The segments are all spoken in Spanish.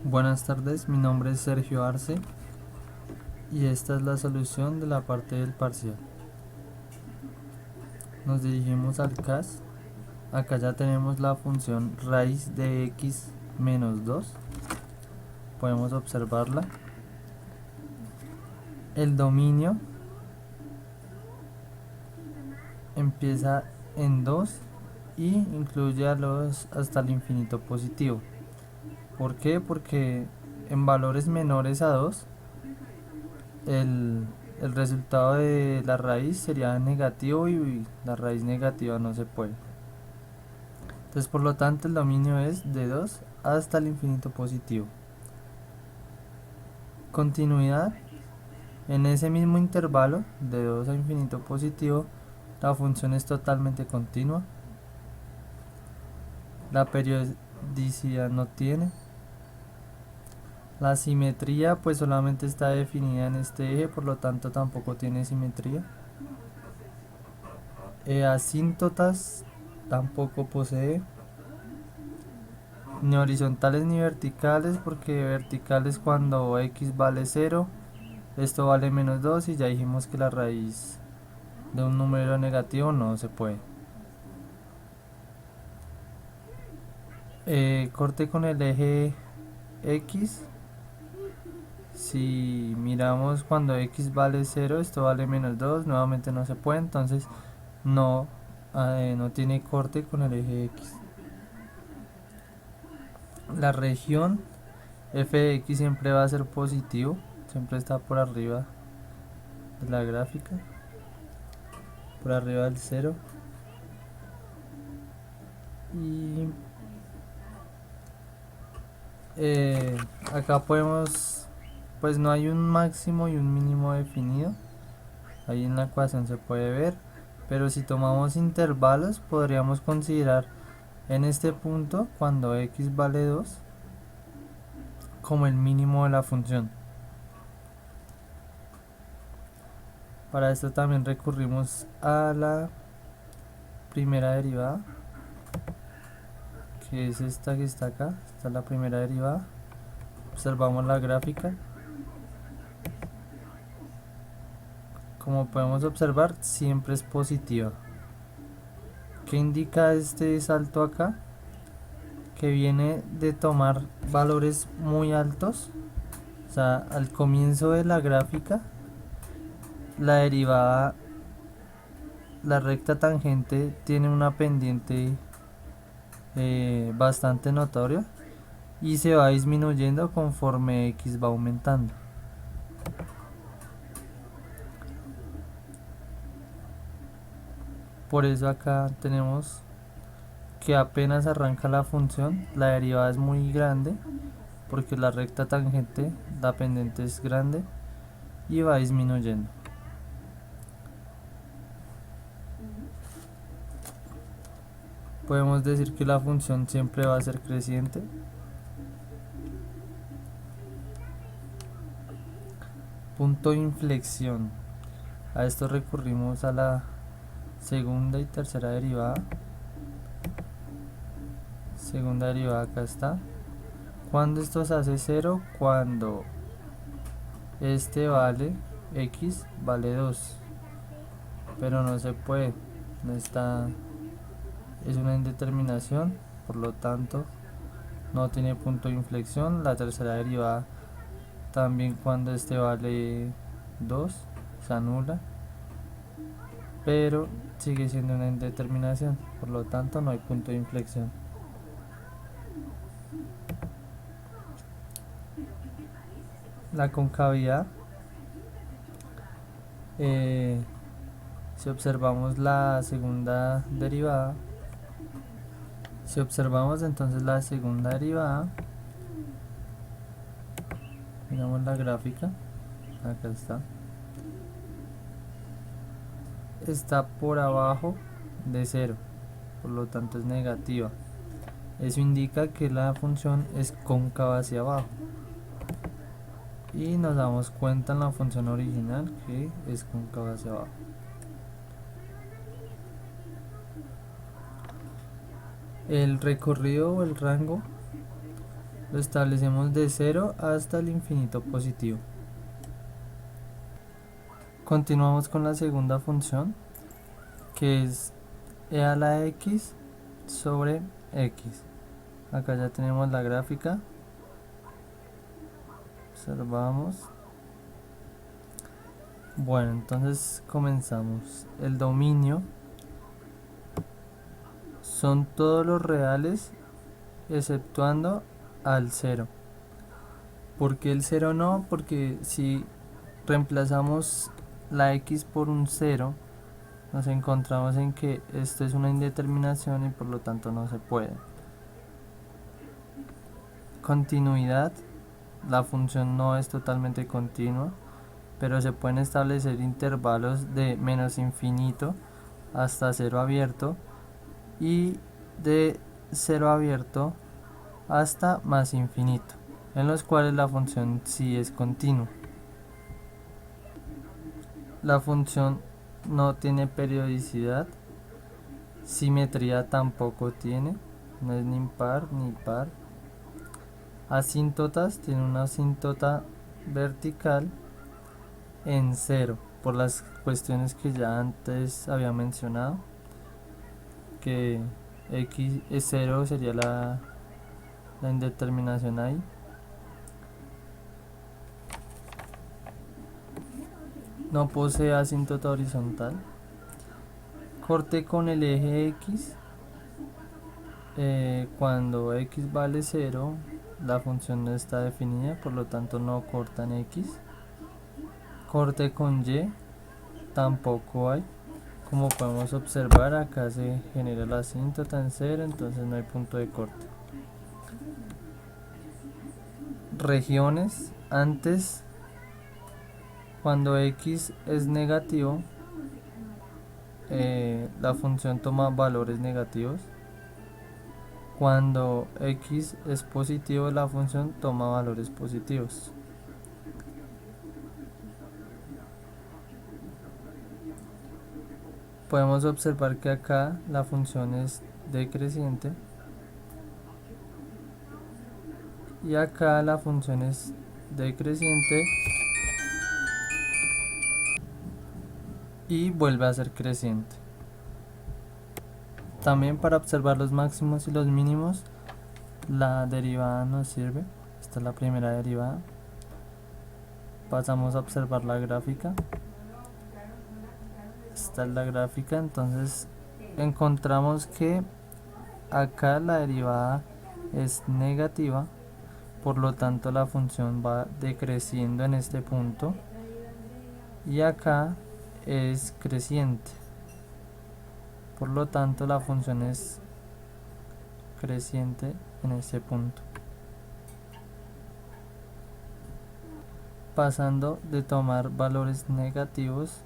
Buenas tardes, mi nombre es Sergio Arce y esta es la solución de la parte del parcial. Nos dirigimos al CAS. Acá ya tenemos la función raíz de x menos 2. Podemos observarla. El dominio empieza en 2 y incluye a los hasta el infinito positivo. ¿Por qué? Porque en valores menores a 2 el resultado de la raíz sería negativo y la raíz negativa no se puede. Entonces, por lo tanto, el dominio es de 2 hasta el infinito positivo. Continuidad. En ese mismo intervalo, de 2 a infinito positivo, la función es totalmente continua. La periodicidad no tiene. La simetría pues solamente está definida en este eje, por lo tanto tampoco tiene simetría. Asíntotas tampoco posee. Ni horizontales ni verticales, porque verticales cuando x vale 0, esto vale menos 2 y ya dijimos que la raíz de un número negativo no se puede. Corte con el eje x. Si miramos cuando x vale 0, esto vale menos 2, nuevamente no se puede, entonces no tiene corte con el eje x. La región f de x siempre va a ser positivo, siempre está por arriba de la gráfica, por arriba del 0. Y acá podemos, pues no hay un máximo y un mínimo definido, ahí en la ecuación se puede ver, pero si tomamos intervalos podríamos considerar en este punto cuando x vale 2 como el mínimo de la función. Para esto también recurrimos a la primera derivada, que es esta que está acá. Esta es la primera derivada. Observamos la gráfica. Como podemos observar, siempre es positiva. ¿Qué indica este salto acá? Que viene de tomar valores muy altos. O sea, al comienzo de la gráfica, la derivada, la recta tangente, tiene una pendiente bastante notoria y se va disminuyendo conforme x va aumentando. Por eso acá tenemos que apenas arranca la función, la derivada es muy grande porque la recta tangente, la pendiente es grande y va disminuyendo. Podemos decir que la función siempre va a ser creciente. Punto de inflexión. A esto recurrimos a la segunda y tercera derivada. Segunda derivada acá está. Cuando esto se hace 0, cuando este vale x vale 2, pero no se puede, no está, es una indeterminación, por lo tanto no tiene punto de inflexión. La tercera derivada también cuando este vale 2 se anula, pero sigue siendo una indeterminación, por lo tanto no hay punto de inflexión. La concavidad, si observamos la segunda derivada, si observamos entonces la segunda derivada, miramos la gráfica, acá está por abajo de 0, por lo tanto es negativa. Eso indica que la función es cóncava hacia abajo. Y nos damos cuenta en la función original que es cóncava hacia abajo. El recorrido o el rango Lo establecemos de 0 hasta el infinito positivo. Continuamos con la segunda función, que es e a la x sobre x. Acá ya tenemos la gráfica. Observamos. Bueno, entonces comenzamos. El dominio son todos los reales exceptuando al 0. ¿Por qué el 0 no? Porque si reemplazamos la x por un 0, nos encontramos en que esto es una indeterminación y por lo tanto no se puede. Continuidad. La función no es totalmente continua, pero se pueden establecer intervalos de menos infinito hasta 0 abierto y de 0 abierto hasta más infinito, en los cuales la función sí es continua. La función no tiene periodicidad, simetría tampoco tiene, no es ni impar ni par. Asíntotas, tiene una asíntota vertical en 0, por las cuestiones que ya antes había mencionado, que x es 0 sería la indeterminación ahí. No posee asíntota horizontal. Corte con el eje x. Cuando x vale 0, la función no está definida, por lo tanto no corta en x. Corte con y, tampoco hay. Como podemos observar, acá se genera la asíntota en 0, entonces no hay punto de corte. Regiones. Antes, cuando x es negativo, la función toma valores negativos. Cuando x es positivo, la función toma valores positivos. Podemos observar que acá la función es decreciente y acá la función es decreciente y vuelve a ser creciente. También para observar los máximos y los mínimos, la derivada nos sirve. Esta es la primera derivada. Pasamos a observar la gráfica. Esta es la gráfica, entonces encontramos que acá la derivada es negativa, por lo tanto la función va decreciendo en este punto, y acá es creciente, por lo tanto la función es creciente en este punto. Pasando de tomar valores negativos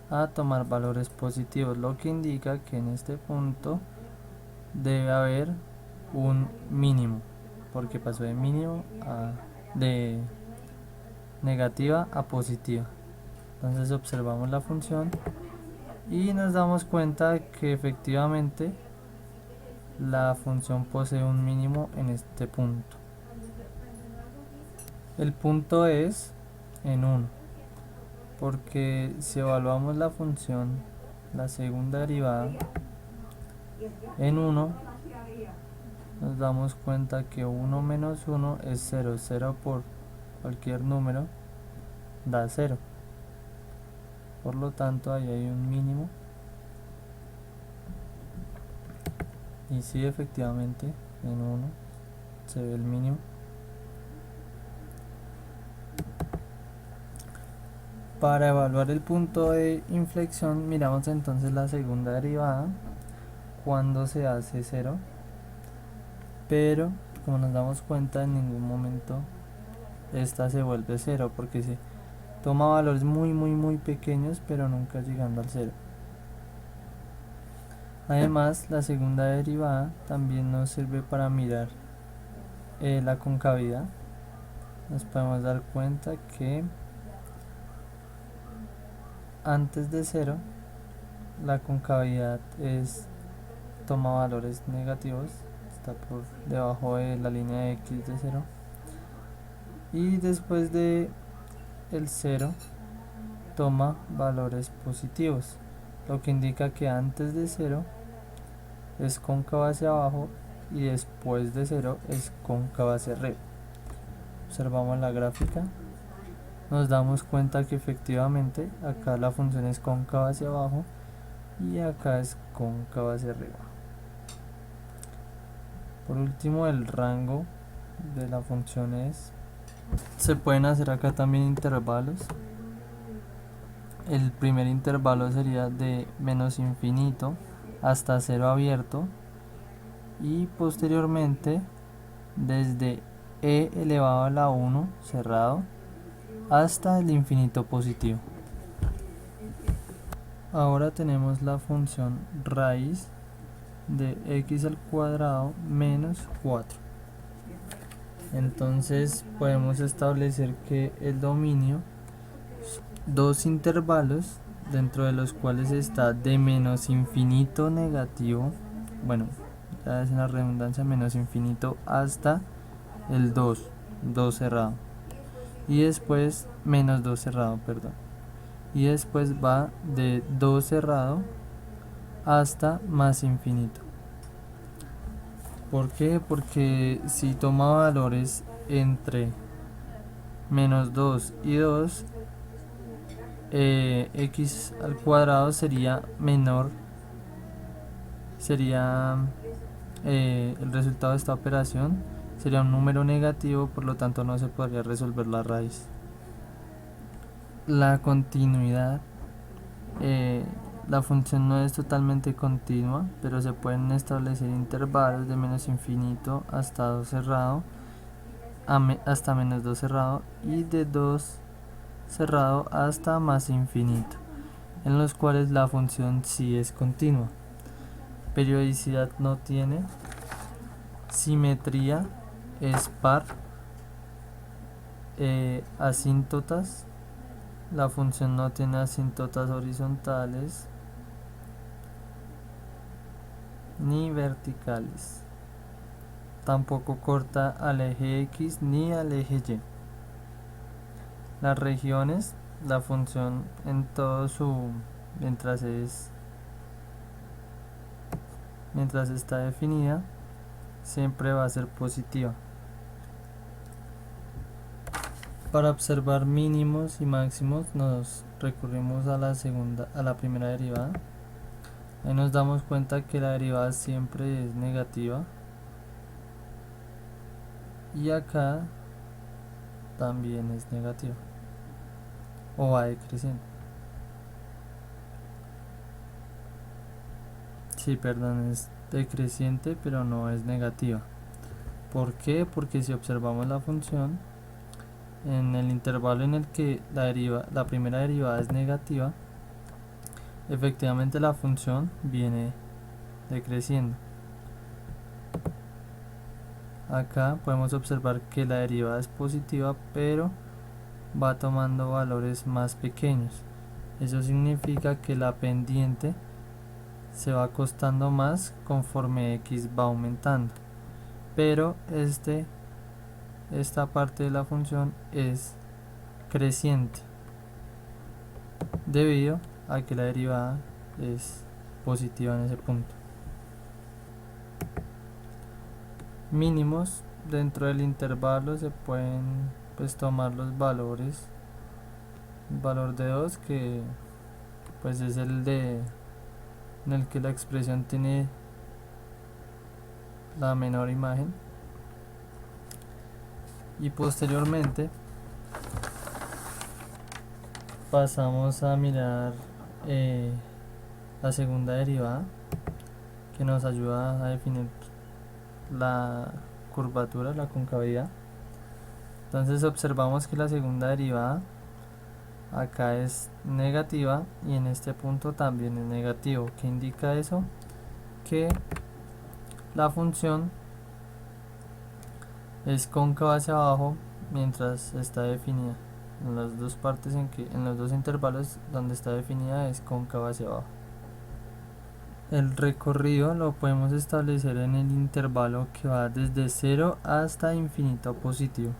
a tomar valores positivos, lo que indica que en este punto debe haber un mínimo, porque pasó de mínimo de negativa a positiva. Entonces observamos la función y nos damos cuenta que efectivamente la función posee un mínimo en este punto. El punto es en 1, porque si evaluamos la función, la segunda derivada, en 1, nos damos cuenta que 1 menos 1 es 0. 0 por cualquier número da 0. Por lo tanto, ahí hay un mínimo. Y sí, efectivamente, en 1 se ve el mínimo. Para evaluar el punto de inflexión, miramos entonces la segunda derivada cuando se hace 0, pero como nos damos cuenta, en ningún momento esta se vuelve 0, porque se toma valores muy pequeños, pero nunca llegando al 0. Además, la segunda derivada también nos sirve para mirar la concavidad. Nos podemos dar cuenta que antes de 0 la concavidad toma valores negativos, está por debajo de la línea de x de 0, y después de el 0 toma valores positivos, lo que indica que antes de 0 es cóncavo hacia abajo y después de 0 es cóncavo hacia arriba. Observamos la gráfica, nos damos cuenta que efectivamente acá la función es cóncava hacia abajo y acá es cóncava hacia arriba. Por último, el rango de la función se pueden hacer acá también intervalos. El primer intervalo sería de menos infinito hasta 0 abierto, y posteriormente desde e elevado a la 1 cerrado hasta el infinito positivo. Ahora tenemos la función raíz de x al cuadrado menos 4. Entonces podemos establecer que el dominio, dos intervalos dentro de los cuales está de menos infinito negativo, bueno, ya es una redundancia, menos infinito hasta el 2 cerrado, y después menos 2 cerrado, perdón, y después va de 2 cerrado hasta más infinito. ¿Por qué? Porque si toma valores entre menos 2 y 2, x al cuadrado sería menor, el resultado de esta operación sería un número negativo, por lo tanto no se podría resolver la raíz. La continuidad, la función no es totalmente continua, pero se pueden establecer intervalos de menos infinito hasta 2 cerrado, hasta menos 2 cerrado, y de 2 cerrado hasta más infinito, en los cuales la función sí es continua. Periodicidad no tiene, simetría es par, asíntotas, la función no tiene asíntotas horizontales ni verticales, tampoco corta al eje x ni al eje y. Las regiones, la función en todo mientras está definida, siempre va a ser positiva. Para observar mínimos y máximos nos recurrimos a la primera derivada. Ahí nos damos cuenta que la derivada siempre es negativa, y acá también es negativa, o va decreciendo. Sí, perdón, es decreciente, pero no es negativa. ¿Por qué? Porque si observamos la función, en el intervalo en el que la primera derivada es negativa, efectivamente la función viene decreciendo. Acá podemos observar que la derivada es positiva, pero va tomando valores más pequeños. Eso significa que la pendiente se va acostando más conforme x va aumentando, pero esta parte de la función es creciente debido a que la derivada es positiva en ese punto. Mínimos, dentro del intervalo se pueden tomar los valores. El valor de 2, que pues es en el que la expresión tiene la menor imagen, y posteriormente pasamos a mirar la segunda derivada, que nos ayuda a definir la curvatura, la concavidad. Entonces observamos que la segunda derivada acá es negativa, y en este punto también es negativo. ¿Qué indica eso? Que la función es cóncava hacia abajo mientras está definida. En las dos en los dos intervalos donde está definida es cóncava hacia abajo. El recorrido lo podemos establecer en el intervalo que va desde 0 hasta infinito positivo.